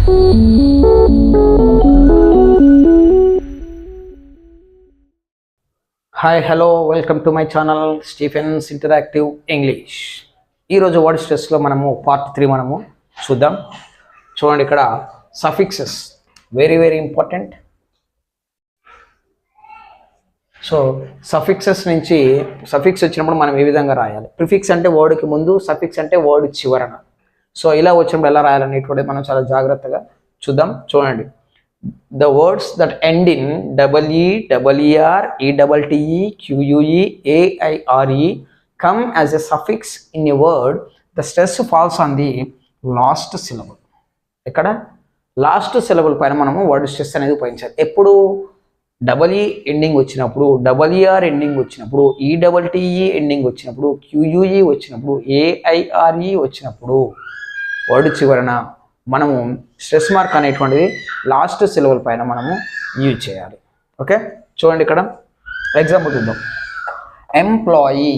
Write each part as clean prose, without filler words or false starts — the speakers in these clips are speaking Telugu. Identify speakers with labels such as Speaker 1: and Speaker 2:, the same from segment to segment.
Speaker 1: Hi hello welcome to my channel Stephens interactive English. ఈరోజు వర్డ్ స్ట్రెస్లో మనము పార్ట్ 3 మనము చూద్దాం. చూడండి, ఇక్కడ suffixes very very important. So suffixes నుంచి సఫిక్స్ వచ్చినప్పుడు మనం ఏ విధంగా రాయాలి, ప్రిఫిక్స్ అంటే వర్డ్కి ముందు, సఫిక్స్ అంటే వర్డ్ చివరన. సో ఇలా వచ్చినప్పుడు ఎలా రాయాలనేటువంటి మనం చాలా జాగ్రత్తగా చూద్దాం. చూడండి, the words that end in EE, ER, ETTE, QUE, AIRE come as a suffix in a word. The stress falls on the last syllable. ఇక్కడ లాస్ట్ సిలబుల్ పైన మనము వర్డ్ స్ట్రెస్ అనేది ఉపయోగించాలి. ఎప్పుడు EE ఎండింగ్ వచ్చినప్పుడు, ER ఎండింగ్ వచ్చినప్పుడు, ETTE ఎండింగ్ వచ్చినప్పుడు, QUE వచ్చినప్పుడు, AIRE వచ్చినప్పుడు వర్డ్ చివరన మనము స్ట్రెస్ మార్క్ అనేటువంటిది లాస్ట్ సిలబుల్ పైన మనము యూజ్ చేయాలి. ఓకే, చూడండి, ఇక్కడ ఎగ్జాంపుల్ చూద్దాం. ఎంప్లాయీ,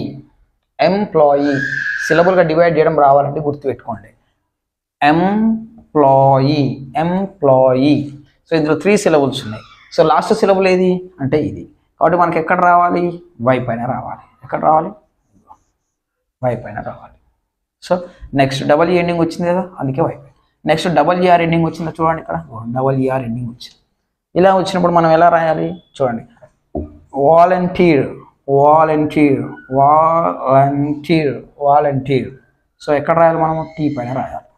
Speaker 1: ఎంప్లాయీ సిలబుల్గా డివైడ్ చేయడం రావాలంటే గుర్తుపెట్టుకోండి. Employee, employee. సో ఇందులో 3 సిలబుల్స్ ఉన్నాయి. సో లాస్ట్ సిలబుల్ ఏది అంటే ఇది, కాబట్టి మనకి ఎక్కడ రావాలి, వై పైన రావాలి. ఎక్కడ రావాలి, వై పైన రావాలి. సో నెక్స్ట్ EE ఎండింగ్ వచ్చింది కదా, అందుకే వై. నెక్స్ట్ ER ఎండింగ్ వచ్చిందా, చూడండి ఇక్కడ ER ఎండింగ్ వచ్చింది. ఇలా వచ్చినప్పుడు మనం ఎలా రాయాలి చూడండి. Volunteer, volunteer, volunteer, volunteer. So ఎక్కడ రాయాలి మనము, టీ పైన రాయాలి.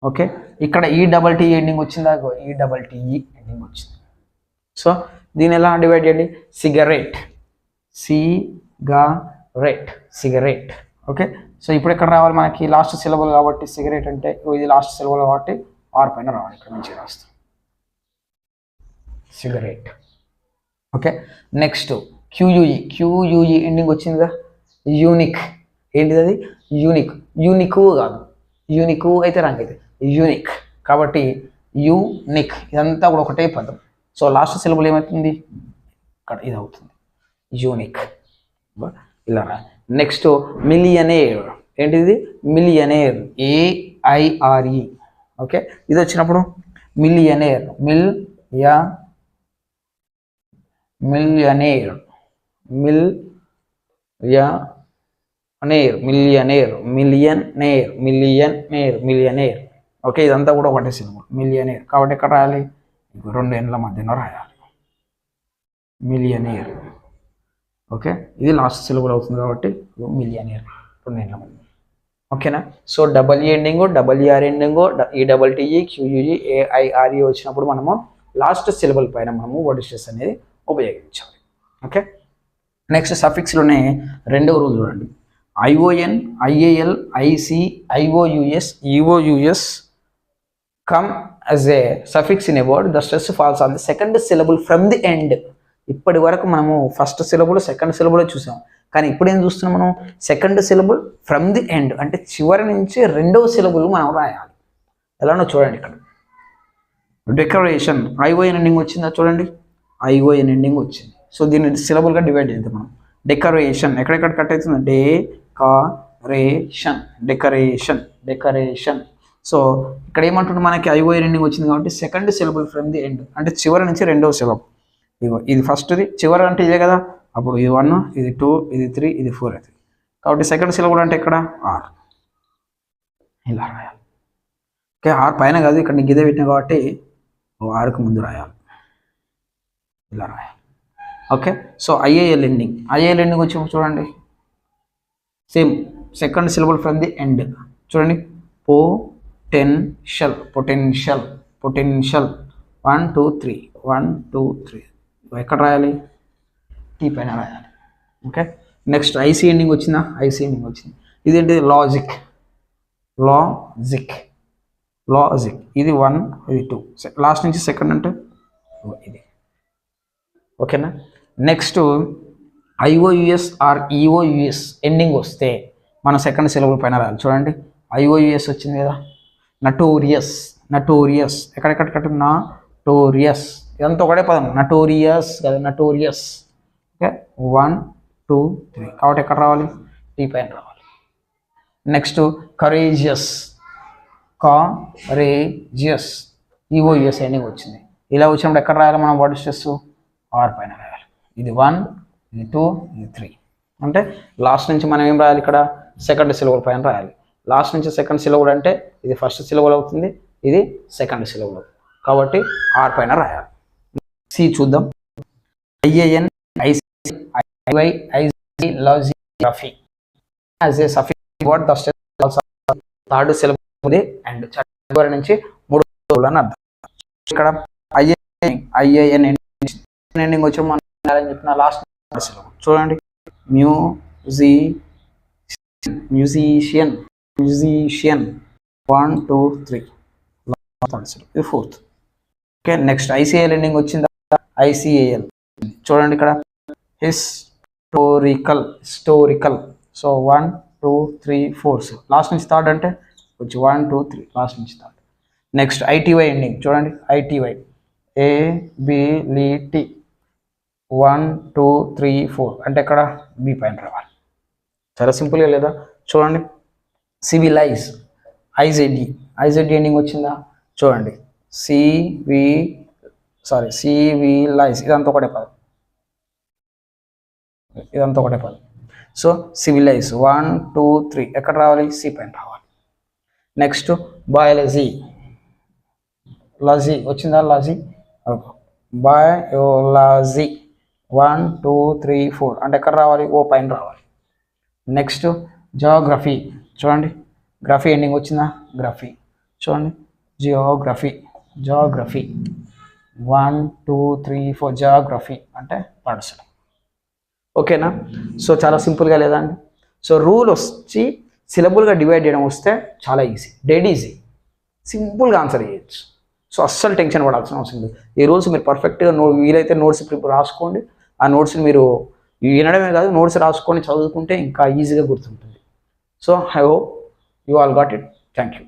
Speaker 1: ఓకే, ఇక్కడ ETTE ఎండింగ్ వచ్చిందా, ETTE ఎండింగ్ వచ్చింది. సో దీన్ని ఎలా డివైడ్ చేయండి, cigarette, cigarette, cigarette. Okay, so ఇప్పుడు ఎక్కడ రావాలి మనకి, లాస్ట్ సిలబుల్ కాబట్టి సిగరెట్ అంటే ఇది లాస్ట్ సిలబుల్ కాబట్టి ఆర్ పైన రావాలి. ఇక్కడ మంచిగా రాస్తాం, cigarette. Okay, next QUE, QUE ending వచ్చిందిగా, యూనిక్. ఏంటిది అది, యూనిక్. యూనిక్ కాదు, యూనిక్ అయితే రంగ్ అయితే యూనిక్, కాబట్టి యూనిక్. ఇదంతా కూడా ఒకటే పదం. సో లాస్ట్ సిలబుల్ ఏమవుతుంది, ఇక్కడ ఇది అవుతుంది, యూనిక్. ఇలా రా. నెక్స్ట్ మిలియనేర్, ఏంటిది, మిలియనేర్, AIRE. ఓకే, ఇది వచ్చినప్పుడు millionaire, millionaire, millionaire, millionaire, millionaire, millionaire, millionaire. Okay, ఇదంతా కూడా ఒకటే సిలబుల్, మిలియనేర్. కాబట్టి ఎక్కడ రాయాలి, 2 ఎండ్ల మధ్యలో రాయాలి, మిలియనేర్. ఓకే, ఇది లాస్ట్ సిలబుల్ అవుతుంది కాబట్టి మిలియనేర్, 2 ఎండ్ల మధ్య. ఓకేనా. So EE ending, ER ending, ETTE, QUE, AIRE వచ్చినప్పుడు మనము లాస్ట్ సిలబుల్ పైన మనము వర్డ్ స్ట్రెస్ అనేది ఉపయోగించాలి. ఓకే, నెక్స్ట్ సఫిక్స్లోనే 2వ రూల్ చూడండి. ION, IAL, IC, IOUS, EOUS come as a suffix in a word. The stress falls on the second syllable from the end. ఇప్పటి వరకు మనము ఫస్ట్ సిలబుల్, సెకండ్ సిలబుల్ చూసాం, కానీ ఇప్పుడు ఏం చూస్తున్నాం మనం, second syllable from the end, అంటే చివరి నుంచి 2వ సిలబుల్ మనం రాయాలి. ఎలానో చూడండి, ఇక్కడ డెకరేషన్, ION ఎండింగ్ వచ్చిందా, చూడండి ION ఎండింగ్ వచ్చింది. సో దీన్ని సిలబుల్గా డివైడ్ చేద్దాం మనం. డెకరేషన్ ఎక్కడెక్కడ కట్ అవుతుంది, డెకరేషన్, డెకరేషన్, డెకరేషన్. సో ఇక్కడ ఏమంటుంటే మనకి ION ఎండింగ్ వచ్చింది కాబట్టి second syllable from the end, అంటే చివరి నుంచి 2వ సిలబుల్. ఇగో ఇది ఫస్ట్ది, చివరి అంటే ఇదే కదా, అప్పుడు ఇది 1, ఇది 2, ఇది 3, ఇది 4 అవుతుంది. కాబట్టి సెకండ్ సిలబుల్ అంటే ఇక్కడ R, ఇలా రాయాలి. ఓకే, R పైన కాదు, ఇక్కడ నీకు ఇదే పెట్టినా కాబట్టి Rకి ముందు రాయాలి, ఇలా రాయాలి. Okay, so IAL ending, IAL ending వచ్చి చూడండి, same second syllable from the end. చూడండి, పొటెన్షియల్, పొటెన్షియల్, పొటెన్షియల్. 1 2 3, 1 2 3. ఎక్కడ రాయాలి, టీ పైన రాయాలి. ఓకే, నెక్స్ట్ IC ఎండింగ్ వచ్చిందా, IC ఎండింగ్ వచ్చింది. ఇదేంటి, లాజిక్, లాజిక్, లాజిక్. ఇది 1, ఇది 2. లాస్ట్ నుంచి సెకండ్ అంటే ఇది. ఓకేనా. Next IOUS or EOUS ending వస్తే మనం సెకండ్ సిలబుల్ పైన రాయాలి. చూడండి, IOUS వచ్చింది కదా, నటోరియస్, నటోరియస్. ఎక్కడెక్కడ కట్టు, నటోరియస్, ఇదంతా ఒకటే పదం, నటోరియస్ కదా, నటోరియస్. ఓకే, 1 2 3, కాబట్టి ఎక్కడ రావాలి, టీ పైన రావాలి. నెక్స్ట్ కరేజియస్, కారేజియస్, ఈఓయుఎస్ ఎండింగ్ వచ్చింది. ఇలా వచ్చినప్పుడు ఎక్కడ రాయాలి మనం వర్డ్ స్ట్రెస్? ఆర్ పైన రాయాలి. ఇది 1, ఇది 2, ఇది 3. అంటే లాస్ట్ నుంచి మనం ఏం రాయాలి ఇక్కడ? సెకండ్ సిలబుల్ పైన రాయాలి. లాస్ట్ నుంచి సెకండ్ సిలబుల్ అంటే ఇది ఫస్ట్ సిలబుల్ అవుతుంది, ఇది సెకండ్ సిలబుల్, కాబట్టి ఆర్ పైన రాయాలి. సి చూద్దాం. ఐఏఎన్, ఐసి, ఐవై, ఐజి, లాజిగ్రఫీ as a suffix word the stress third syllable ఉంది అండ్ చివరి నుంచి 3 సిలబుల్ అని అర్థం. ఇక్కడ ఐఏఎన్ ఎండింగ్ వచ్చి మనం చెప్పిన లాస్ట్ సిలబుల్ చూడండి. మ్యూజిషియన్ 1, 2, 3 ఇది ఫోర్త్. ఓకే, నెక్స్ట్ ఐసిఐఎల్ ఎండింగ్ వచ్చిందా? ఐసిఏఎల్ చూడండి ఇక్కడ హిస్టోరికల్. సో 1, 2, 3, 4 లాస్ట్ నుంచి థర్డ్ అంటే వచ్చి 1, 2, 3 లాస్ట్ నుంచి థర్డ్. నెక్స్ట్ ఐటీవై ఎండింగ్ చూడండి. ఐటీవై ఏబిలిటీ 1, 2, 3, 4 అంటే ఎక్కడ? బి పైన రావాలి. చాలా సింపుల్గా లేదా? చూడండి. సివిలైజ్ ఐజెడ్ ఎండింగ్ వచ్చిందా? చూడండి. సివిలైజ్ ఇదంతా ఒకటే పదం. సో సివిలైజ్ 1, 2, 3 ఎక్కడ రావాలి? సి పైన రావాలి. నెక్స్ట్ బయాలజీ వచ్చిందా? బయాలజీ 1, 2, 3, 4 అంటే ఎక్కడ రావాలి? ఓ పైన రావాలి. నెక్స్ట్ జియోగ్రఫీ చూడండి. గ్రఫీ ఎండింగ్ వచ్చిందా? గ్రఫీ చూడండి. జియోగ్రఫీ 1, 2, 3, 4 జియోగ్రఫీ అంటే పర్సన్. ఓకేనా? సో చాలా సింపుల్గా లేదా అండి? సో రూల్ వచ్చి సిలబుల్గా డివైడ్ చేయడం వస్తే చాలా ఈజీ, డెడ్ ఈజీ, సింపుల్గా ఆన్సర్ చేయొచ్చు. సో అస్సలు టెన్షన్ పడాల్సిన అవసరం లేదు. ఈ రూల్స్ మీరు పర్ఫెక్ట్గా వీలైతే నోట్స్ రాసుకోండి. ఆ నోట్స్ని మీరు వినడమే కాదు, నోట్స్ రాసుకొని చదువుకుంటే ఇంకా ఈజీగా గుర్తుంటుంది. So I hope you all got it. Thank you.